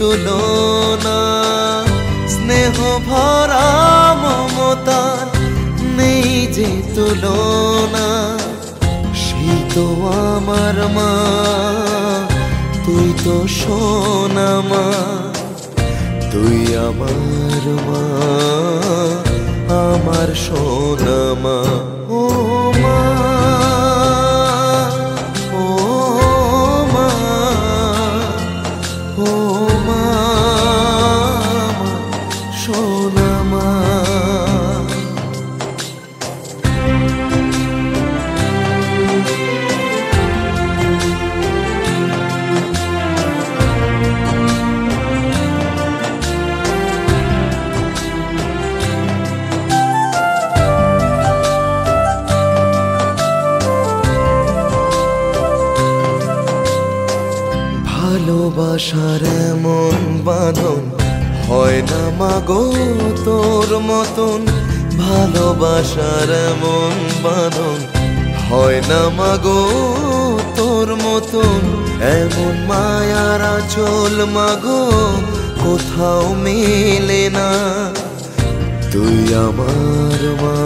তুলনা, স্নেহ ভরা মমতার নেই যে তুলনা। সেই তো আমার মা, তুই তো সোনা মা, তুই আমার মা, আমার সোনা মা। ও মা, ও মা, ও মা, সোনা মা। ভালোবাসার এমন বাঁধন হয় না মাগো তোর মতন। ভালোবাসার এমন বাঁধন হয় না মাগো তোর মতন। এমন মায়ার আঁচল মাগো কোথাও মেলে না। তুই আমার মা,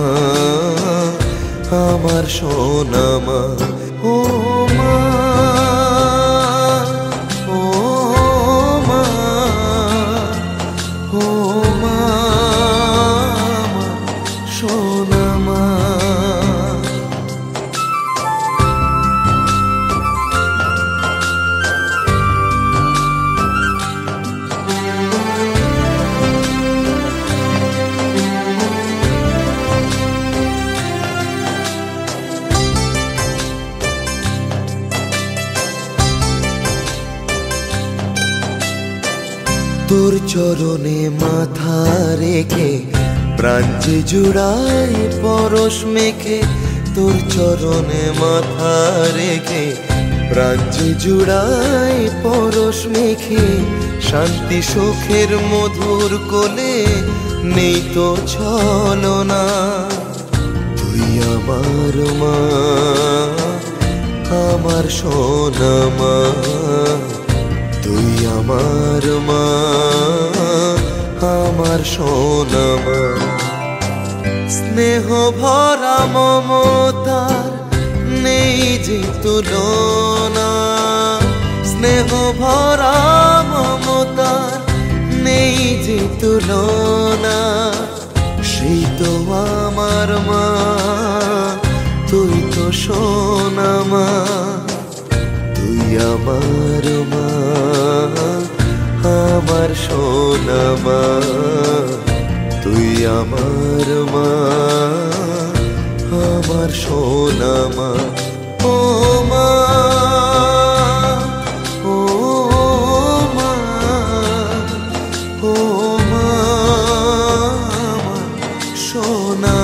আমার সোনা মা। ও মা, সোনা মা। তোর চরণে মাথা রেখে প্রাণ যে জুড়ায় পরশ মেখে। তোর চরণে মাথা রেখে প্রাণ যে জুড়ায় পরশ মেখে। শান্তি সুখের মধুর কোলে নেই তো ছলনা। তুই আমার মা, আমার সোনা মা, তুই আমার মা, আমার সোনা মা। স্নেহ ভরা মমতার নেই যে তুলনা, স্নেহ ভরা মমতার নেই যে তুলনা। সেই তো আমার মা, তুই তো সোনা মা, তুই আমার মা, আমার সোনা মা, তুই আমার মা, আমার সোনা মা। ও মা, ও মা, ও মা, সোনা